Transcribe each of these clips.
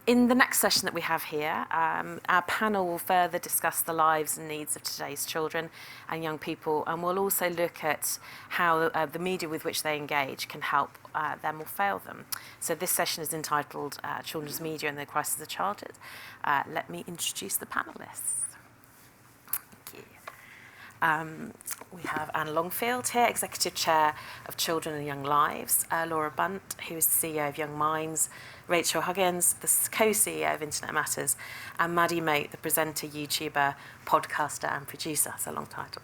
In the next session that we have here, our panel will further discuss the lives and needs of today's children and young people, and we'll also look at how the media with which they engage can help them or fail them. So this session is entitled Children's Media and the Crisis of Childhood. Let me introduce the panellists. We have Anne Longfield here, Executive Chair of Children and Young Lives, Laura Bunt, who is the CEO of Young Minds, Rachel Huggins, the co-CEO of Internet Matters, and Maddie, Moate, the presenter, YouTuber, podcaster and producer. That's a long title.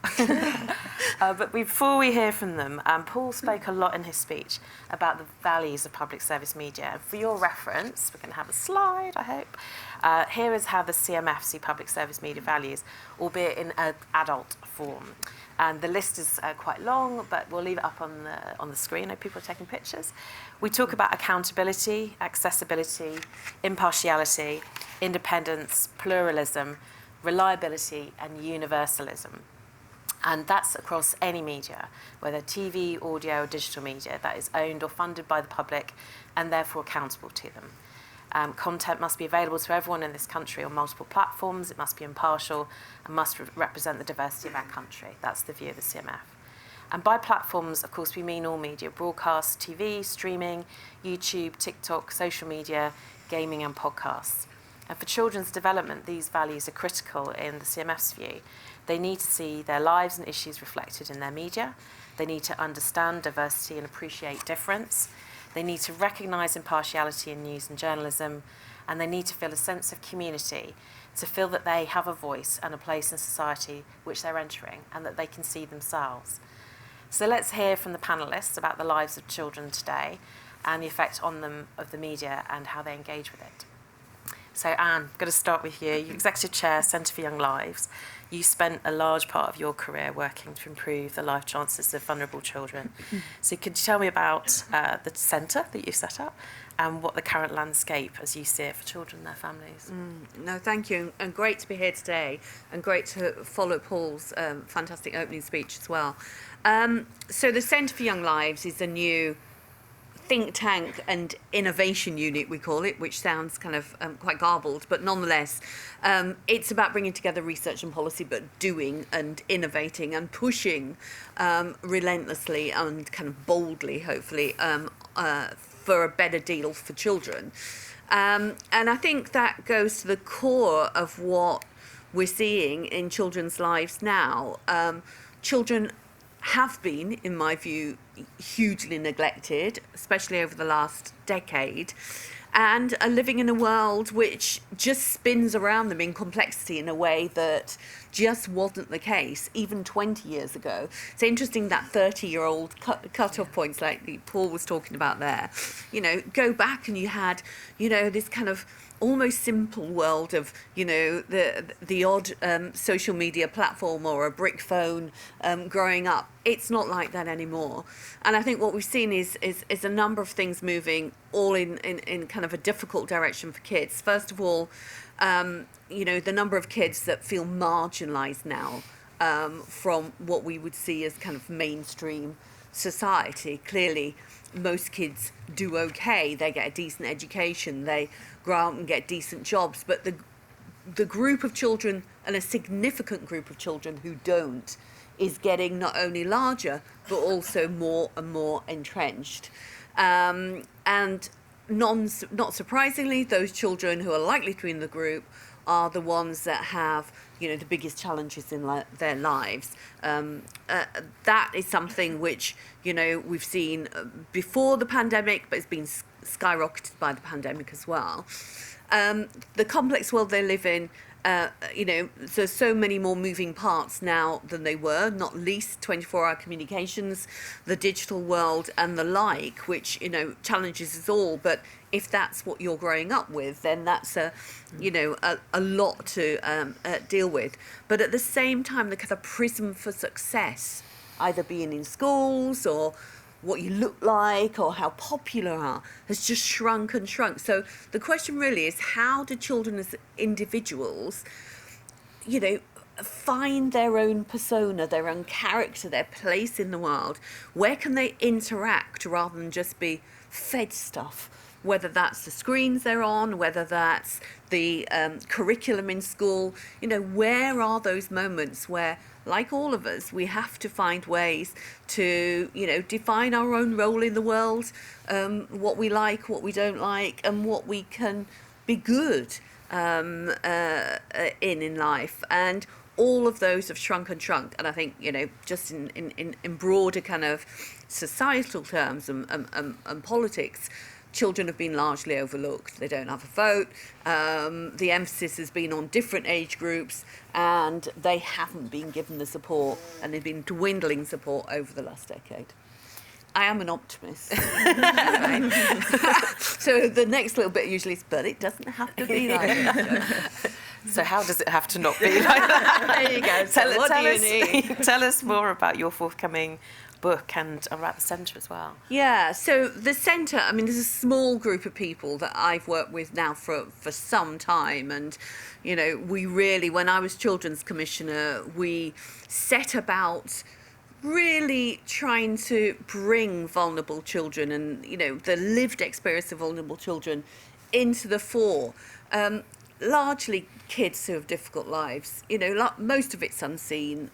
But before we hear from them, Paul spoke a lot in his speech about the values of public service media. And for your reference, we're going to have a slide, I hope. Here is how the CMF see public service media values, albeit in an adult form. And the list is quite long, but we'll leave it up on the screen. I know people are taking pictures. We talk about accountability, accessibility, impartiality, independence, pluralism, reliability, and universalism. And that's across any media, whether TV, audio, or digital media, that is owned or funded by the public and therefore accountable to them. Content must be available to everyone in this country on multiple platforms. It must be impartial and must represent the diversity of our country. That's the view of the CMF. And by platforms, of course, we mean all media: broadcast, TV, streaming, YouTube, TikTok, social media, gaming and podcasts. And for children's development, these values are critical in the CMF's view. They need to see their lives and issues reflected in their media. They need to understand diversity and appreciate difference. They need to recognise impartiality in news and journalism, and they need to feel a sense of community, to feel that they have a voice and a place in society which they're entering and that they can see themselves. So let's hear from the panellists about the lives of children today and the effect on them of the media and how they engage with it. So Anne, I'm going to start with you. You're Executive Chair, Centre for Young Lives. You spent a large part of your career working to improve the life chances of vulnerable children. So could you tell me about the centre that you set up and what the current landscape as you see it for children and their families? No, thank you, and great to be here today, and great to follow Paul's fantastic opening speech as well. So the Centre for Young Lives is a new think tank and innovation unit, we call it, which sounds kind of quite garbled, but nonetheless, it's about bringing together research and policy, but doing and innovating and pushing relentlessly and kind of boldly, hopefully, for a better deal for children. And I think that goes to the core of what we're seeing in children's lives now. Children have been, in my view, hugely neglected, especially over the last decade, and are living in a world which just spins around them in complexity in a way that just wasn't the case even 20 years ago. It's interesting that 30-year-old cut-off points like Paul was talking about there. You know, go back and you had, you know, this kind of almost simple world of, you know, the odd social media platform or a brick phone growing up. It's not like that anymore. And I think what we've seen is a number of things moving all in kind of a difficult direction for kids. First of all, you know, the number of kids that feel marginalised now from what we would see as kind of mainstream society. Clearly, most kids do okay. They get a decent education. They grow out and get decent jobs. But the group of children, and a significant group of children who don't, is getting not only larger, but also more and more entrenched. And not surprisingly, those children who are likely to be in the group are the ones that have, you know, the biggest challenges in their lives. That is something which, you know, we've seen before the pandemic, but it's been skyrocketed by the pandemic as well. The complex world they live in, you know, there's so many more moving parts now than they were, not least 24-hour communications, the digital world and the like, which, you know, challenges us all. But if that's what you're growing up with, then that's you know, a lot to deal with. But at the same time, the kind of prism for success, either being in schools or what you look like or how popular you are, has just shrunk and shrunk. So the question really is, how do children as individuals, you know, find their own persona, their own character, their place in the world? Where can they interact rather than just be fed stuff? whether that's the screens they're on, whether that's the curriculum in school. Where are those moments where, like all of us, we have to find ways to, define our own role in the world, what we like, what we don't like, and what we can be good in life. And all of those have shrunk and shrunk. And I think, just in broader kind of societal terms and politics, children have been largely overlooked. They don't have a vote. The emphasis has been on different age groups, and they haven't been given the support, and they've been dwindling support over the last decade. I am an optimist. So the next little bit usually is, but it doesn't have to be like that. So how does it have to not be like that? There you go. So what do you need? Tell us more about your forthcoming book and about the centre as well. Yeah, so the centre, there's a small group of people that I've worked with now for some time, and we really, when I was Children's Commissioner, we set about really trying to bring vulnerable children and the lived experience of vulnerable children into the fore. Largely kids who have difficult lives, most of it's unseen.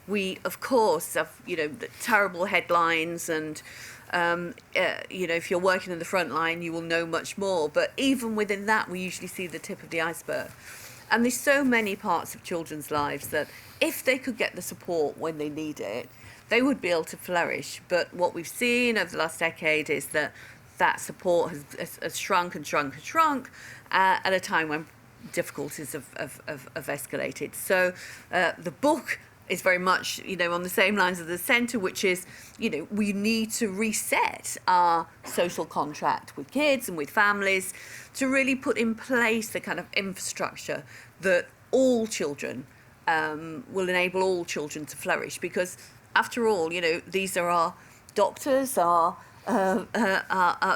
We, of course, have, the terrible headlines, and, if you're working in the front line, you will know much more. But even within that, we usually see the tip of the iceberg. And there's so many parts of children's lives that if they could get the support when they need it, they would be able to flourish. But what we've seen over the last decade is that support has shrunk and shrunk and shrunk at a time when difficulties have escalated. So the book is very much, on the same lines as the centre, which is, we need to reset our social contract with kids and with families to really put in place the kind of infrastructure that all children will enable all children to flourish. Because after all, these are our doctors, our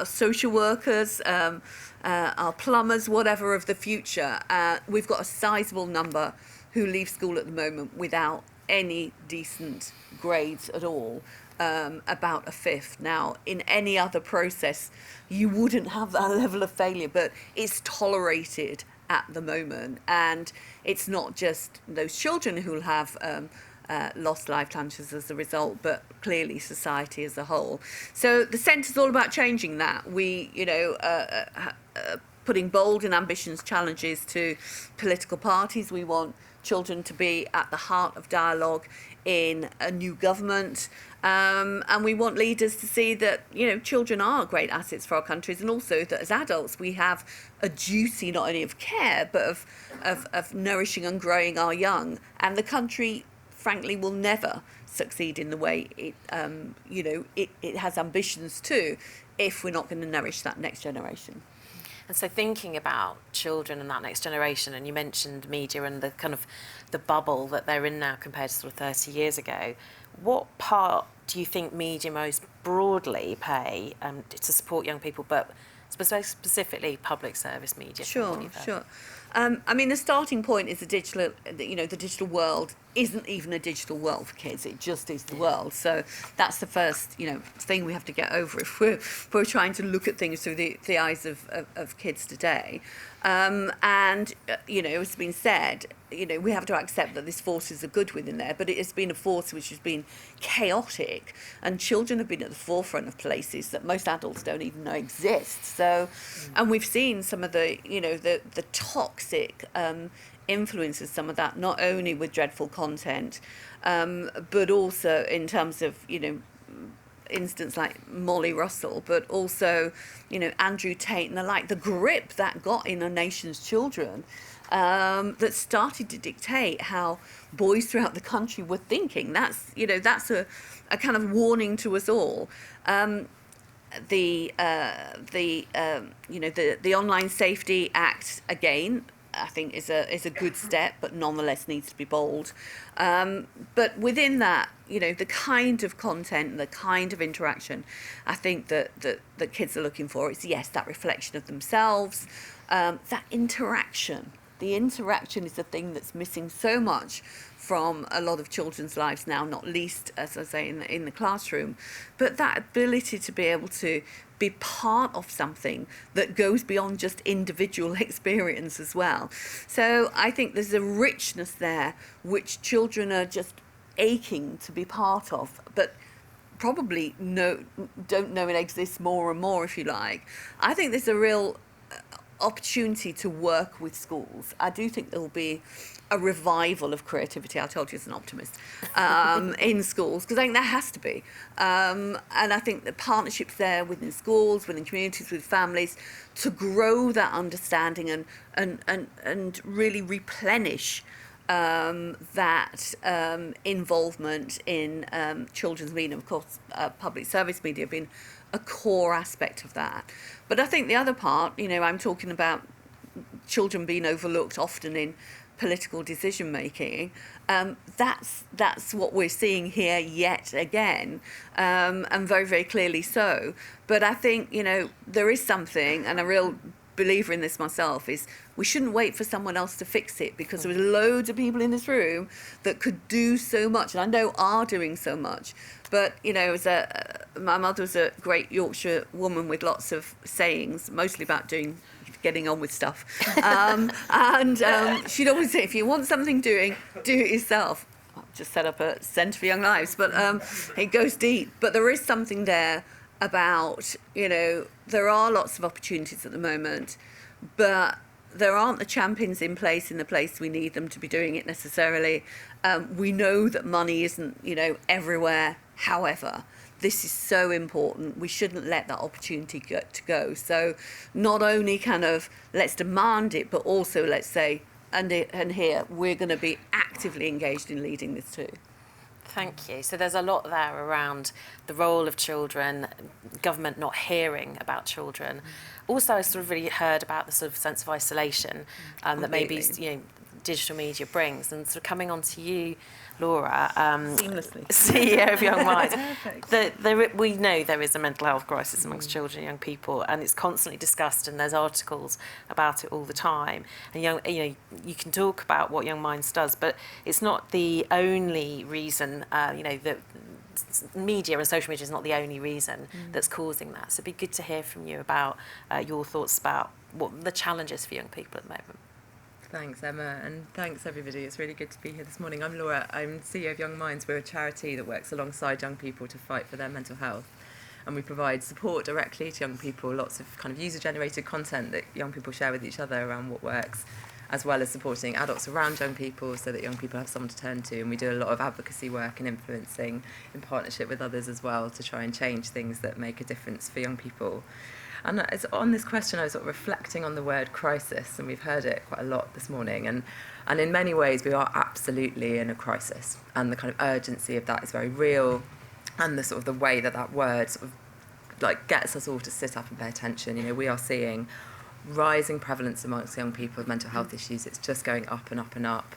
social workers, our plumbers, whatever of the future. We've got a sizable number who leave school at the moment without any decent grades at all, about a fifth. Now, in any other process, you wouldn't have that level of failure, but it's tolerated at the moment. And it's not just those children who'll have lost life chances as a result, but clearly society as a whole. So the centre's all about changing that. We, putting bold and ambitious challenges to political parties. We want children to be at the heart of dialogue in a new government, and we want leaders to see that children are great assets for our countries, and also that as adults we have a duty not only of care but of nourishing and growing our young. And the country, frankly, will never succeed in the way it has ambitions to, if we're not going to nourish that next generation. And so thinking about children and that next generation, and you mentioned media and the kind of the bubble that they're in now compared to sort of 30 years ago, what part do you think media most broadly play to support young people, but specifically public service media? Sure. The starting point is the digital world isn't even a digital world for kids. It just is the world. So that's the first, thing we have to get over if we're trying to look at things through the eyes of kids today. As has been said, we have to accept that this force is a good within there, but it has been a force which has been chaotic, and children have been at the forefront of places that most adults don't even know exist. So, and we've seen some of the toxic influences, some of that, not only with dreadful content, but also in terms of, instance like Molly Russell, but also, Andrew Tate and the like, the grip that got in a nation's children, that started to dictate how boys throughout the country were thinking. That's a kind of warning to us all. The Online Safety Act, again, I think is a good step, but nonetheless needs to be bold. But within that, the kind of content, the kind of interaction, I think that kids are looking for is, yes, that reflection of themselves, that interaction. The interaction is the thing that's missing so much from a lot of children's lives now, not least, as I say, in the classroom. But that ability to be able to be part of something that goes beyond just individual experience as well. So I think there's a richness there which children are just aching to be part of, but probably don't know it exists more and more, if you like. I think there's a real opportunity to work with schools. I do think there will be a revival of creativity. I told you as an optimist in schools, because I think there has to be. And I think the partnerships there within schools, within communities, with families, to grow that understanding and really replenish that involvement in children's media. Of course, public service media have been a core aspect of that. But I think the other part, I'm talking about children being overlooked often in political decision making. That's what we're seeing here yet again, and very, very clearly so. But I think, there is something, and a real believer in this myself, is we shouldn't wait for someone else to fix it, because there was loads of people in this room that could do so much, and I know are doing so much. But my mother was a great Yorkshire woman with lots of sayings, mostly about getting on with stuff, and she'd always say, if you want something doing, do it yourself. I've just set up a Centre for Young Lives, but it goes deep. But there is something there about, there are lots of opportunities at the moment, but there aren't the champions in the place we need them to be doing it necessarily. We know that money isn't, everywhere. However, this is so important. We shouldn't let that opportunity go. So not only kind of let's demand it, but also let's say, and here, we're going to be actively engaged in leading this too. Thank you. So there's a lot there around the role of children, government not hearing about children. Also, I sort of really heard about the sort of sense of isolation that maybe digital media brings, and sort of coming on to you, Laura, seamlessly, CEO of Young Minds. We know there is a mental health crisis amongst children and young people, and it's constantly discussed, and there's articles about it all the time. And you can talk about what Young Minds does, but it's not the only reason. That media and social media is not the only reason that's causing that. So it'd be good to hear from you about your thoughts about what the challenges for young people at the moment. Thanks, Emma, and thanks, everybody. It's really good to be here this morning. I'm Laura. I'm CEO of Young Minds. We're a charity that works alongside young people to fight for their mental health. And we provide support directly to young people, lots of kind of user-generated content that young people share with each other around what works, as well as supporting adults around young people so that young people have someone to turn to. And we do a lot of advocacy work and influencing in partnership with others as well to try and change things that make a difference for young people. And on this question, I was sort of reflecting on the word crisis, and we've heard it quite a lot this morning. And in many ways, we are absolutely in a crisis, and the kind of urgency of that is very real, and the sort of the way that word sort of like gets us all to sit up and pay attention. We are seeing rising prevalence amongst young people of mental health issues. It's just going up and up and up.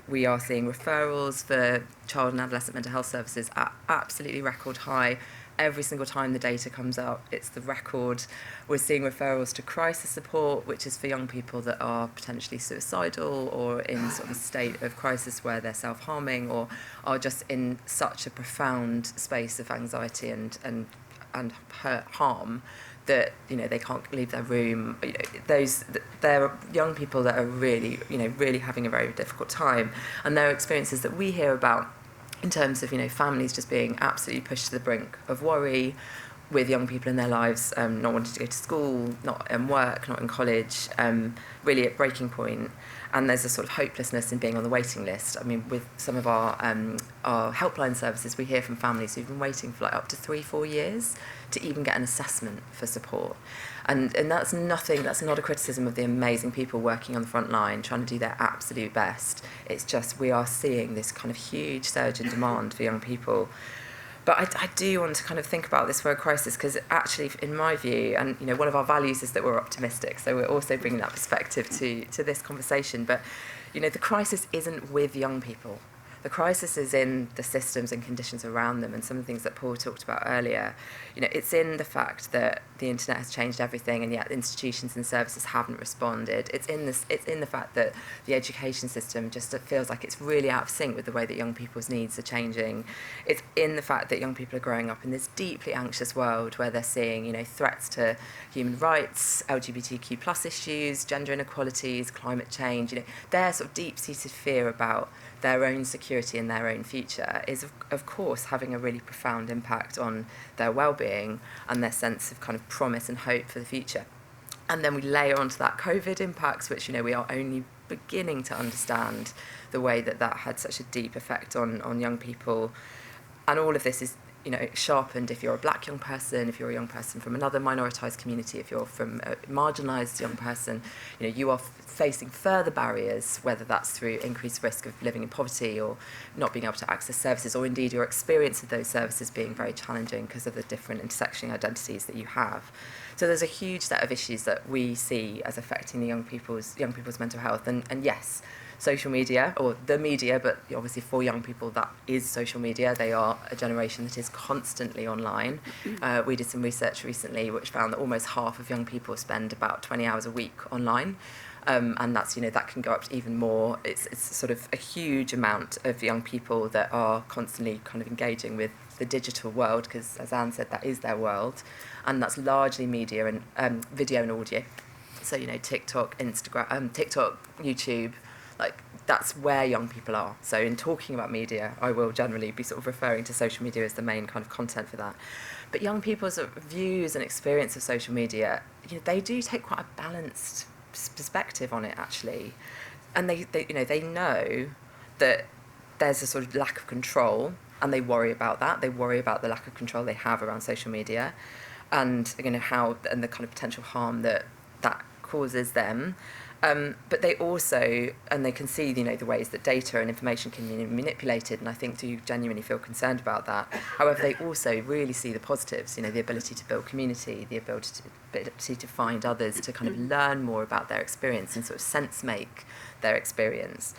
We are seeing referrals for child and adolescent mental health services at absolutely record high. Every single time the data comes out, it's the record. We're seeing referrals to crisis support, which is for young people that are potentially suicidal or in sort of a state of crisis where they're self-harming or are just in such a profound space of anxiety and harm that they can't leave their room. They're young people that are really really having a very difficult time, and there are experiences that we hear about in terms of families just being absolutely pushed to the brink of worry, with young people in their lives not wanting to go to school, not in work, not in college, really at breaking point. And there's a sort of hopelessness in being on the waiting list. I mean, with some of our helpline services, we hear from families who've been waiting for up to 3-4 years to even get an assessment for support. And that's not a criticism of the amazing people working on the front line, trying to do their absolute best. It's just we are seeing this kind of huge surge in demand for young people. But I do want to kind of think about this word crisis, because actually, in my view, and one of our values is that we're optimistic, so we're also bringing that perspective to this conversation. But the crisis isn't with young people. The crisis is in the systems and conditions around them, and some of the things that Paul talked about earlier. It's in the fact that the internet has changed everything, and yet institutions and services haven't responded. It's in the fact that the education system just feels like it's really out of sync with the way that young people's needs are changing. It's in the fact that young people are growing up in this deeply anxious world where they're seeing, you know, threats to human rights, LGBTQ plus issues, gender inequalities, climate change. You know, their sort of deep-seated fear about their own security and their own future is, of course, having a really profound impact on their well-being and their sense of kind of promise and hope for the future. And then we layer onto that COVID impacts, which, you know, we are only beginning to understand the way that that had such a deep effect on young people. And all of this is, you know, sharpened if you're a black young person, if you're a young person from another minoritized community, if you're from a marginalized young person, you know, you are facing further barriers, whether that's through increased risk of living in poverty or not being able to access services, or indeed your experience of those services being very challenging because of the different intersecting identities that you have. So there's a huge set of issues that we see as affecting the young people's mental health. And yes, social media, or the media, but obviously for young people that is social media. They are a generation that is constantly online. We did some research recently which found that almost half of young people spend about 20 hours a week online. And that's, you know, that can go up to even more. It's sort of a huge amount of young people that are constantly kind of engaging with the digital world, because as Anne said, that is their world, and that's largely media and video and audio. So, you know, TikTok, Instagram, YouTube, like that's where young people are. So in talking about media, I will generally be sort of referring to social media as the main kind of content for that. But young people's views and experience of social media, you know, they do take quite a balanced perspective on it, actually. And they know that there's a sort of lack of control, and they worry about that. They worry about the lack of control they have around social media, and, you know, how, and the kind of potential harm that causes them. But they also, and they can see, you know, the ways that data and information can be manipulated, and I think do genuinely feel concerned about that. However, they also really see the positives, you know, the ability to build community, the ability to find others, to kind of learn more about their experience and sort of sense make their experience.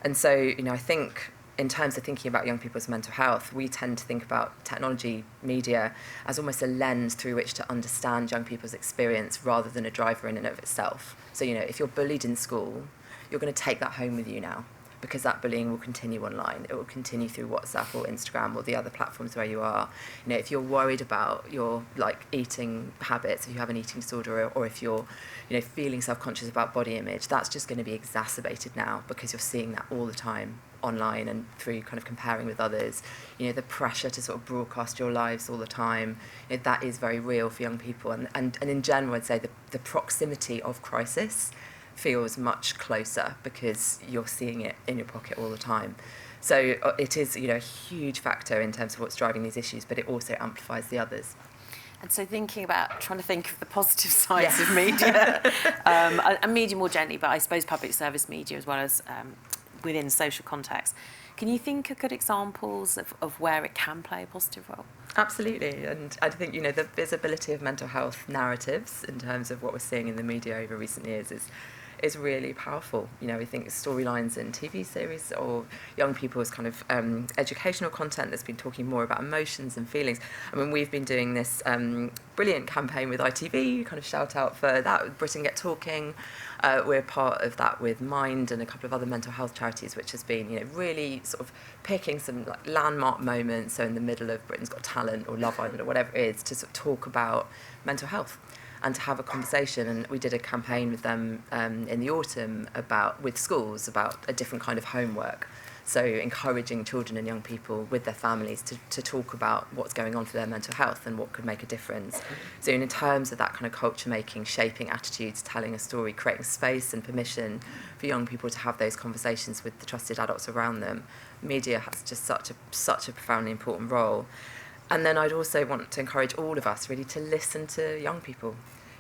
And so, you know, I think in terms of thinking about young people's mental health, we tend to think about technology, media, as almost a lens through which to understand young people's experience rather than a driver in and of itself. So, you know, if you're bullied in school, you're going to take that home with you now, because that bullying will continue online. It will continue through WhatsApp or Instagram or the other platforms where you are. You know, if you're worried about your, like, eating habits, if you have an eating disorder, or if you're, you know, feeling self-conscious about body image, that's just going to be exacerbated now because you're seeing that all the time online and through kind of comparing with others. You know, the pressure to sort of broadcast your lives all the time, you know, that is very real for young people. And in general, I'd say the proximity of crisis feels much closer because you're seeing it in your pocket all the time. So it is, you know, a huge factor in terms of what's driving these issues, but it also amplifies the others. And so thinking about trying to think of the positive sides of media, and media more gently, but I suppose public service media as well as within social context. Can you think of good examples of where it can play a positive role? Absolutely, and I think, you know, the visibility of mental health narratives in terms of what we're seeing in the media over recent years is really powerful. You know, we think storylines in TV series or young people's kind of educational content that's been talking more about emotions and feelings. I mean, we've been doing this brilliant campaign with ITV, kind of shout out for that, with Britain Get Talking. We're part of that with Mind and a couple of other mental health charities, which has been, you know, really sort of picking some like landmark moments, so in the middle of Britain's Got Talent or Love Island or whatever it is, to sort of talk about mental health and to have a conversation. And we did a campaign with them in the autumn with schools about a different kind of homework. So encouraging children and young people with their families to talk about what's going on for their mental health and what could make a difference. So in terms of that kind of culture making, shaping attitudes, telling a story, creating space and permission for young people to have those conversations with the trusted adults around them, media has just such a profoundly important role. And then I'd also want to encourage all of us really to listen to young people,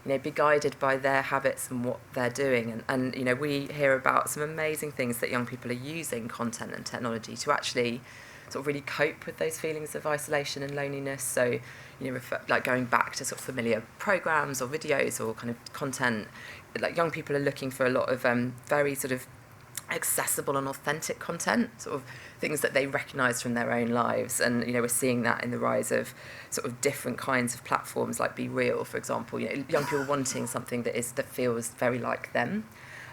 you know, be guided by their habits and what they're doing. And you know, we hear about some amazing things that young people are using content and technology to actually sort of really cope with those feelings of isolation and loneliness. So, you know, like going back to sort of familiar programs or videos or kind of content, like young people are looking for a lot of very sort of accessible and authentic content, sort of things that they recognise from their own lives. And we're seeing that in the rise of sort of different kinds of platforms like Be Real, for example. Young people wanting something that feels very like them.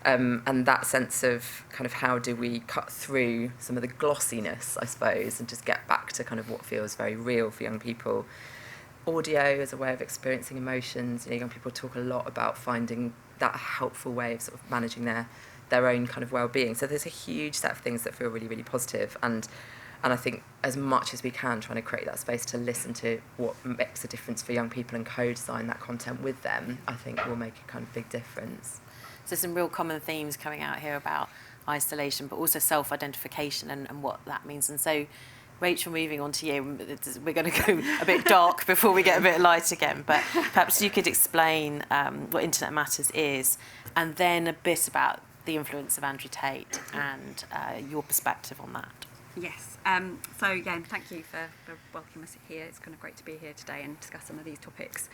And that sense of kind of how do we cut through some of the glossiness, I suppose, and just get back to kind of what feels very real for young people. Audio as a way of experiencing emotions. Young people talk a lot about finding that a helpful way of sort of managing their own kind of well-being. So there's a huge set of things that feel really, really positive. And I think as much as we can, trying to create that space to listen to what makes a difference for young people and co-design that content with them, I think will make a kind of big difference. So some real common themes coming out here about isolation, but also self-identification and what that means. And so, Rachel, moving on to you, we're going to go a bit dark before we get a bit light again, but perhaps you could explain what Internet Matters is, and then a bit about the influence of Andrew Tate and your perspective on that. Yes. So, yeah, thank you for welcoming us here. It's kind of great to be here today and discuss some of these topics.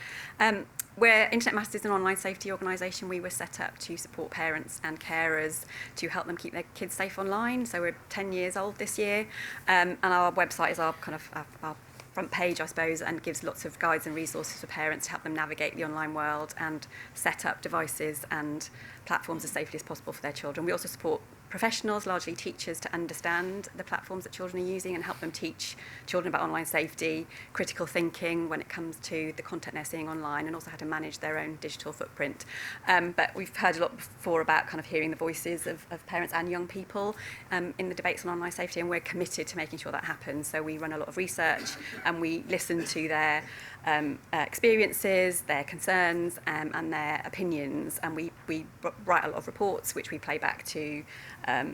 Where Internet Matters is an online safety organisation, we were set up to support parents and carers to help them keep their kids safe online. So we're 10 years old this year, and our website is our kind of our front page, I suppose, and gives lots of guides and resources for parents to help them navigate the online world and set up devices and platforms as safely as possible for their children. We also support professionals, largely teachers, to understand the platforms that children are using and help them teach children about online safety, critical thinking when it comes to the content they're seeing online, and also how to manage their own digital footprint. But we've heard a lot before about kind of hearing the voices of parents and young people in the debates on online safety, and we're committed to making sure that happens. So we run a lot of research and we listen to their experiences, their concerns, and their opinions, and we write a lot of reports which we play back to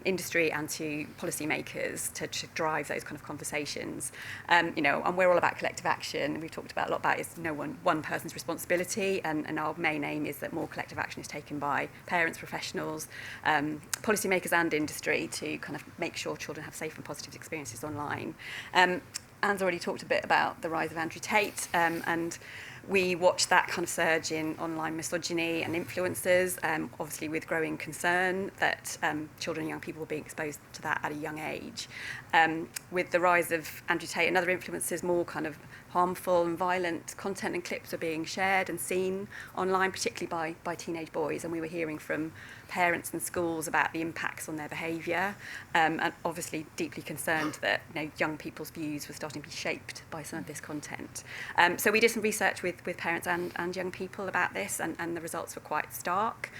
industry and to policymakers to drive those kind of conversations. And we're all about collective action. We've talked about a lot about it's no one person's responsibility, and our main aim is that more collective action is taken by parents, professionals, policymakers and industry to kind of make sure children have safe and positive experiences online. Anne's already talked a bit about the rise of Andrew Tate, and we watched that kind of surge in online misogyny and influencers, obviously with growing concern that children and young people were being exposed to that at a young age. With the rise of Andrew Tate and other influencers, more kind of harmful and violent content and clips are being shared and seen online, particularly by teenage boys, and we were hearing from parents and schools about the impacts on their behaviour, and obviously deeply concerned that young people's views were starting to be shaped by some of this content. So we did some research with parents and young people about this, and the results were quite stark.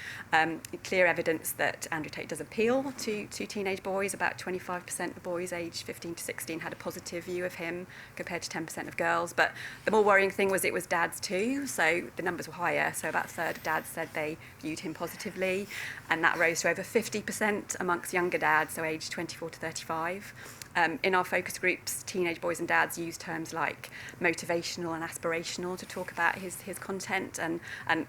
Clear evidence that Andrew Tate does appeal to teenage boys. About 25% of boys aged 15 to 16 had a positive view of him compared to 10% of girls. But the more worrying thing was it was dads too, so the numbers were higher. So about a third of dads said they viewed him positively, and that rose to over 50% amongst younger dads, so aged 24 to 35. In our focus groups, teenage boys and dads use terms like motivational and aspirational to talk about his content, and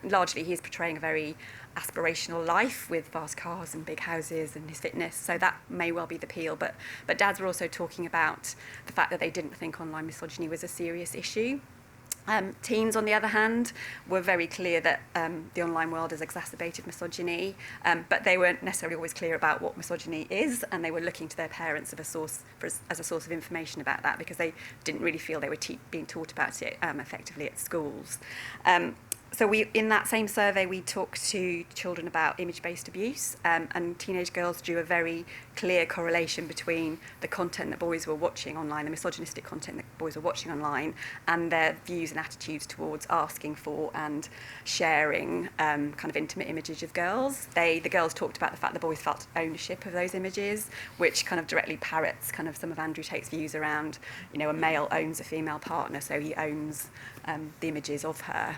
largely he's portraying a very aspirational life with vast cars and big houses and his fitness, so that may well be the appeal. But dads were also talking about the fact that they didn't think online misogyny was a serious issue. Teens, on the other hand, were very clear that the online world has exacerbated misogyny, but they weren't necessarily always clear about what misogyny is, and they were looking to their parents as a source of information about that, because they didn't really feel they were being taught about it effectively at schools. So in that same survey, we talked to children about image-based abuse, and teenage girls drew a very clear correlation between the content that boys were watching online, the misogynistic content that boys were watching online, and their views and attitudes towards asking for and sharing kind of intimate images of girls. The girls talked about the fact that boys felt ownership of those images, which kind of directly parrots kind of some of Andrew Tate's views around, a male owns a female partner, so he owns the images of her.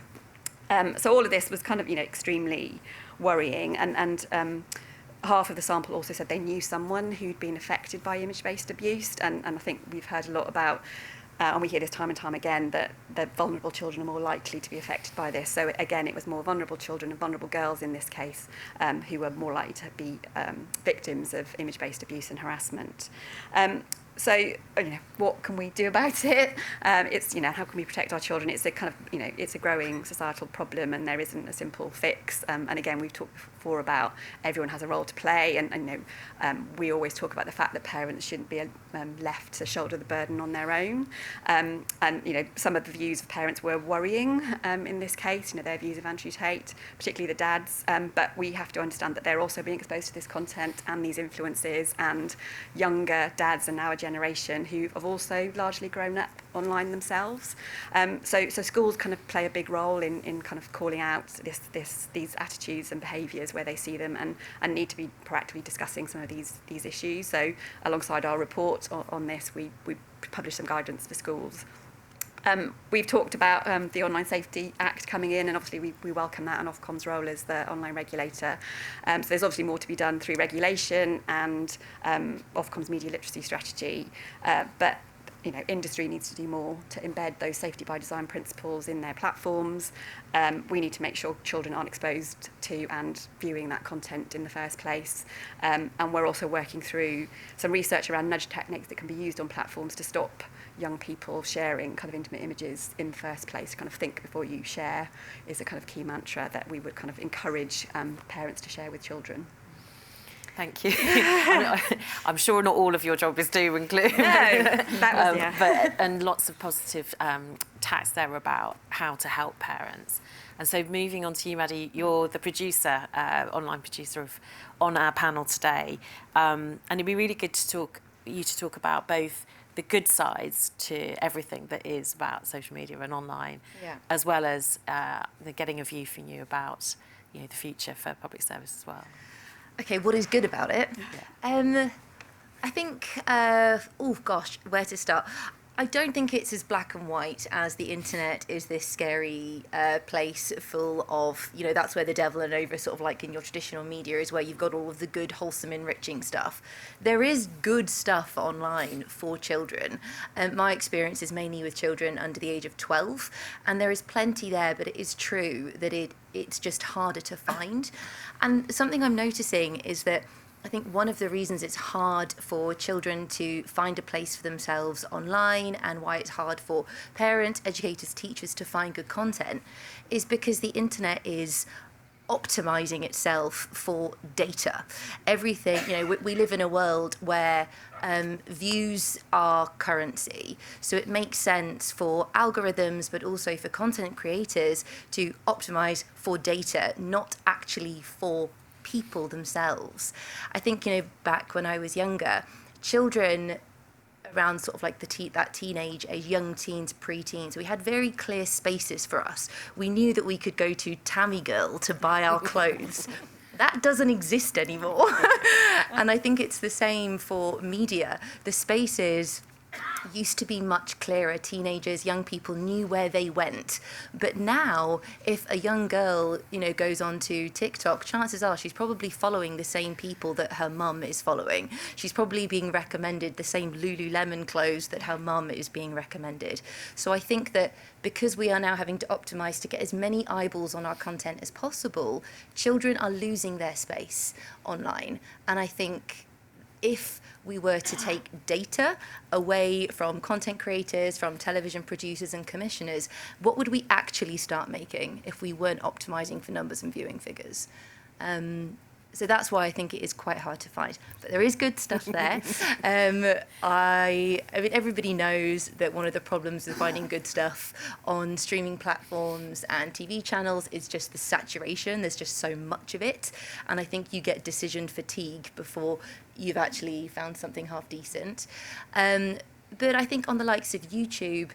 So all of this was kind of, extremely worrying, and half of the sample also said they knew someone who'd been affected by image-based abuse, and I think we've heard a lot about, and we hear this time and time again, that vulnerable children are more likely to be affected by this. So again, it was more vulnerable children and vulnerable girls in this case who were more likely to be victims of image-based abuse and harassment. So, what can we do about it? It's, how can we protect our children? It's a kind of, it's a growing societal problem, and there isn't a simple fix. And again, we've talked before about everyone has a role to play, and we always talk about the fact that parents shouldn't be left to shoulder the burden on their own. And some of the views of parents were worrying in this case. Their views of Andrew Tate, particularly the dads. But we have to understand that they're also being exposed to this content and these influences, and younger dads are now a generation who have also largely grown up online themselves. So schools kind of play a big role in kind of calling out these attitudes and behaviours where they see them, and need to be proactively discussing some of these issues. So alongside our report on this, we publish some guidance for schools. We've talked about the Online Safety Act coming in, and obviously we welcome that, and Ofcom's role as the online regulator. So there's obviously more to be done through regulation and Ofcom's media literacy strategy. But industry needs to do more to embed those safety by design principles in their platforms. We need to make sure children aren't exposed to and viewing that content in the first place. And we're also working through some research around nudge techniques that can be used on platforms to stop young people sharing kind of intimate images in the first place. Kind of think before you share is a kind of key mantra that we would kind of encourage parents to share with children. Thank you. I'm sure not all of your job is doom and gloom. No, that was, and lots of positive tacts there about how to help parents. And so moving on to you, Maddie, you're the producer, online producer on our panel today. And it'd be really good to talk about both the good sides to everything that is about social media and online, as well as getting a view from you about the future for public service as well. Okay, what is good about it? Yeah. I think, where to start? I don't think it's as black and white as the internet is this scary place full of, that's where the devil and over sort of like in your traditional media is where you've got all of the good, wholesome, enriching stuff. There is good stuff online for children. My experience is mainly with children under the age of 12, and there is plenty there, but it is true that it's just harder to find. And something I'm noticing is that I think one of the reasons it's hard for children to find a place for themselves online, and why it's hard for parents, educators, teachers to find good content, is because the internet is optimizing itself for data. Everything, we live in a world where views are currency. So it makes sense for algorithms, but also for content creators to optimize for data, not actually for people themselves. I think, back when I was younger, children around sort of like that teenage age, young teens, pre-teens, we had very clear spaces for us. We knew that we could go to Tammy Girl to buy our clothes. That doesn't exist anymore. And I think it's the same for media. The spaces used to be much clearer. Teenagers, young people knew where they went. But now, if a young girl, goes onto TikTok, chances are she's probably following the same people that her mum is following. She's probably being recommended the same Lululemon clothes that her mum is being recommended. So I think that because we are now having to optimize to get as many eyeballs on our content as possible, children are losing their space online. And I think if we were to take data away from content creators, from television producers and commissioners, what would we actually start making if we weren't optimizing for numbers and viewing figures? So that's why I think it is quite hard to find. But there is good stuff there. I mean, everybody knows that one of the problems with finding good stuff on streaming platforms and TV channels is just the saturation. There's just so much of it. And I think you get decision fatigue before you've actually found something half decent. But I think on the likes of YouTube,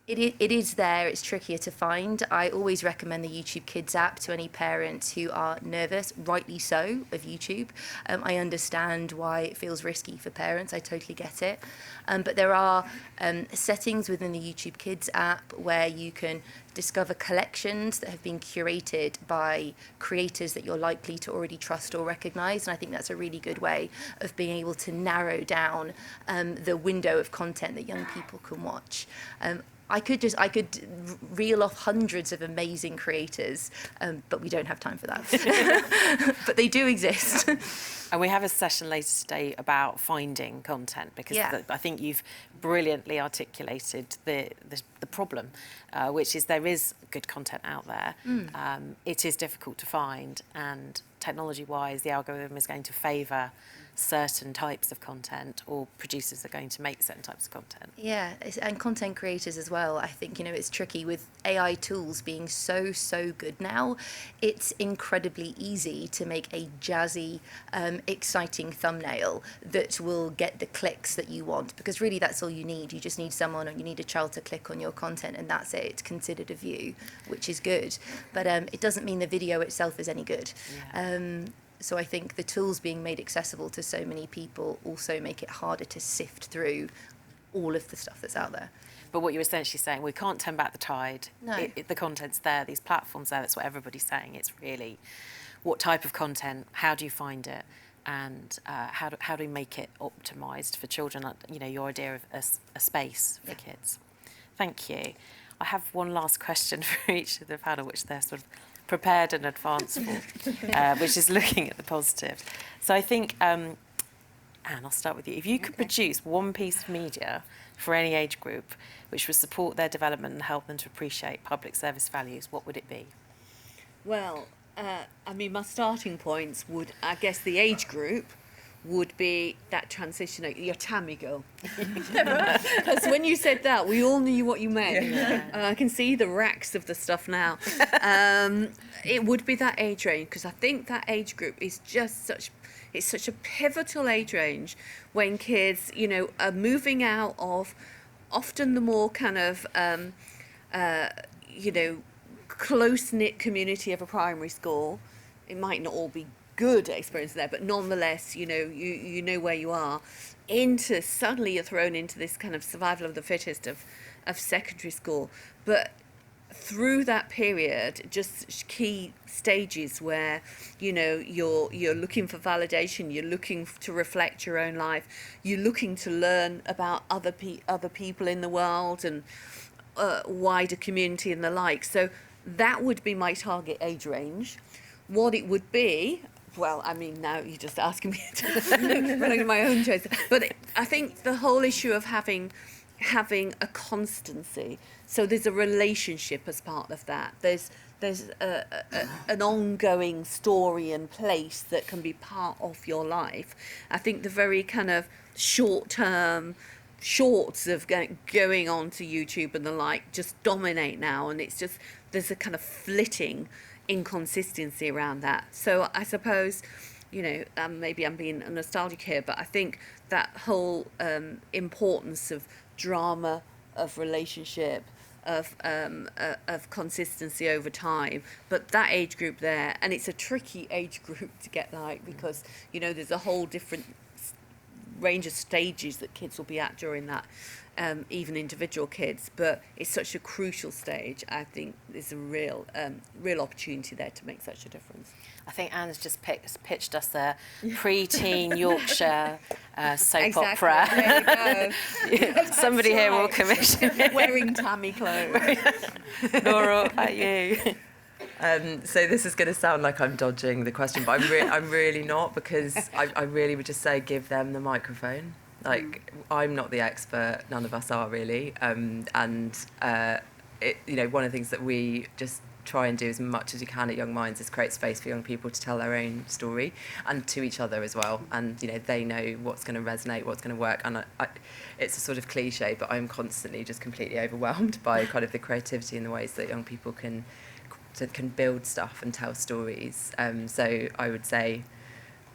it is there, it's trickier to find. I always recommend the YouTube Kids app to any parents who are nervous, rightly so, of YouTube. I understand why it feels risky for parents, I totally get it. But there are settings within the YouTube Kids app where you can discover collections that have been curated by creators that you're likely to already trust or recognise, and I think that's a really good way of being able to narrow down the window of content that young people can watch. I could reel off hundreds of amazing creators, but we don't have time for that. But they do exist. And we have a session later today about finding content, because I think you've brilliantly articulated the problem, which is there is good content out there. It is difficult to find, and technology-wise, the algorithm is going to favour certain types of content, or producers are going to make certain types of content. Yeah, and content creators as well. I think, it's tricky with AI tools being so good now. It's incredibly easy to make a jazzy, exciting thumbnail that will get the clicks that you want, because really that's all you need. You just need someone, or you need a child to click on your content, and that's it. It's considered a view, which is good. But it doesn't mean the video itself is any good. Yeah. So I think the tools being made accessible to so many people also make it harder to sift through all of the stuff that's out there. But what you're essentially saying, we can't turn back the tide. No. The content's there, these platforms there, that's what everybody's saying. It's really what type of content, how do you find it, and how do we make it optimised for children, your idea of a space for kids. Thank you. I have one last question for each of the panel, which they're sort of prepared in advance for, which is looking at the positives. So I think, Anne, I'll start with you. If you could produce one piece of media for any age group which would support their development and help them to appreciate public service values, what would it be? Well, my starting points would, I guess the age group would be that transition, your Tammy girl. Because when you said that, we all knew what you meant. I can see the racks of the stuff now. It would be that age range, because I think that age group is just such a pivotal age range when kids, are moving out of often the more kind of, close-knit community of a primary school. It might not all be good experience there, but nonetheless, you know where you are. Suddenly you're thrown into this kind of survival of the fittest of secondary school. But through that period, just key stages where, you're looking for validation, you're looking to reflect your own life, you're looking to learn about other people in the world and wider community and the like. So that would be my target age range. What it would be, well, now you're just asking me to run my own choice. But I think the whole issue of having a constancy. So there's a relationship as part of that. There's an ongoing story and place that can be part of your life. I think the very kind of short-term shorts of going on to YouTube and the like just dominate now, and it's just there's a kind of flitting inconsistency around that. So I suppose, maybe I'm being nostalgic here, but I think that whole importance of drama, of relationship, of consistency over time, but that age group there, and it's a tricky age group to get because there's a whole different range of stages that kids will be at during that, even individual kids, but it's such a crucial stage. I think there's a real opportunity there to make such a difference. I think Anne's just pitched us a pre-teen Yorkshire soap opera. There you go. Somebody here will commission it. Wearing Tammy clothes. Laura, what about you? So this is going to sound like I'm dodging the question, but I'm really not, because I really would just say give them the microphone. I'm not the expert, none of us are really, and one of the things that we just try and do as much as we can at Young Minds is create space for young people to tell their own story, and to each other as well, and they know what's going to resonate, what's going to work, and it's a sort of cliche, but I'm constantly just completely overwhelmed by kind of the creativity and the ways that young people can build stuff and tell stories. So I would say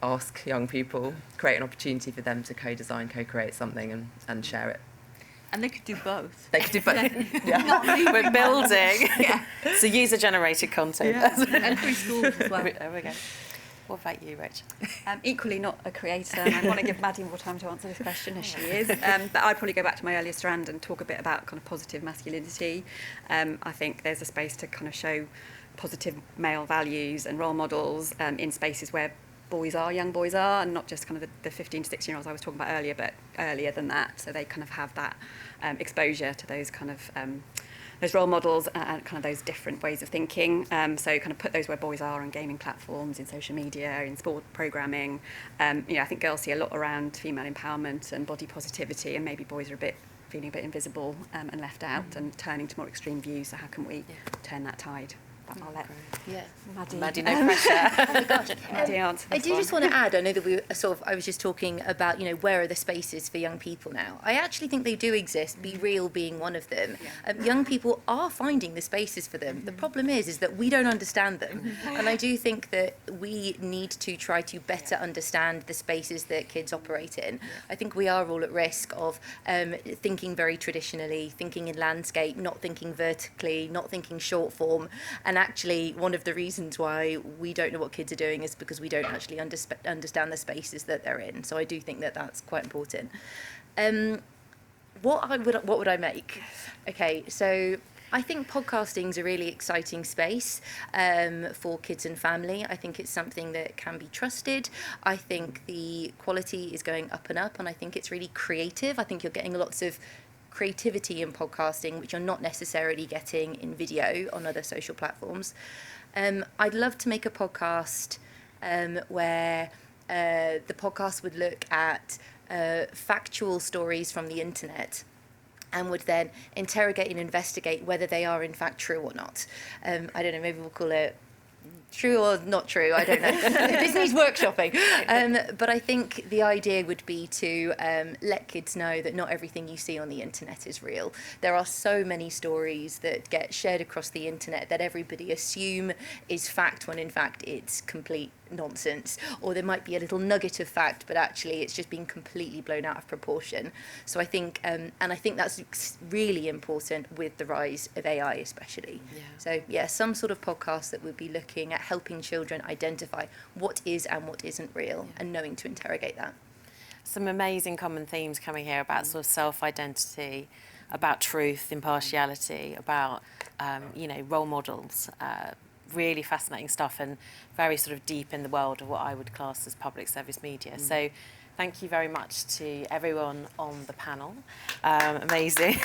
ask young people, create an opportunity for them to co-design, co-create something and share it. And they could do both. They could do both. Yeah. We're building. Yeah. So user-generated content. Yeah. And through schools as well. There we go. What about you, Rich? Equally not a creator, and I want to give Maddie more time to answer this question as she is. But I'd probably go back to my earlier strand and talk a bit about kind of positive masculinity. I think there's a space to kind of show positive male values and role models in spaces where young boys are, and not just kind of the 15 to 16-year-olds I was talking about earlier, but earlier than that. So they kind of have that exposure to those kind of those role models and kind of those different ways of thinking. So kind of put those where boys are on gaming platforms, in social media, in sport programming. I think girls see a lot around female empowerment and body positivity, and maybe boys are feeling a bit invisible and left out and turning to more extreme views. So how can we turn that tide? But I'll let Maddie, no pressure. Oh my gosh. Maddie answer I this do one. just want to add, I know that I was just talking about, where are the spaces for young people now? I actually think they do exist, Be Real being one of them. Young people are finding the spaces for them. The problem is that we don't understand them. And I do think that we need to try to better understand the spaces that kids operate in. I think we are all at risk of thinking very traditionally, thinking in landscape, not thinking vertically, not thinking short form. And actually, one of the reasons why we don't know what kids are doing is because we don't actually understand the spaces that they're in. So I do think that that's quite important. What would I make? Okay, so I think podcasting is a really exciting space for kids and family. I think it's something that can be trusted. I think the quality is going up and up, and I think it's really creative. I think you're getting lots of creativity in podcasting, which you're not necessarily getting in video on other social platforms. I'd love to make a podcast where the podcast would look at factual stories from the internet and would then interrogate and investigate whether they are in fact true or not. I don't know, maybe we'll call it true or not true, I don't know. This needs workshopping. But I think the idea would be to let kids know that not everything you see on the internet is real. There are so many stories that get shared across the internet that everybody assume is fact when in fact it's complete nonsense, or there might be a little nugget of fact, but actually it's just been completely blown out of proportion. So I think, and I think that's really important with the rise of AI especially. So some sort of podcast that would be looking at helping children identify what is and what isn't real and knowing to interrogate that. Some amazing common themes coming here about sort of self-identity, about truth, impartiality, about, role models, really fascinating stuff and very sort of deep in the world of what I would class as public service media. So thank you very much to everyone on the panel. Amazing.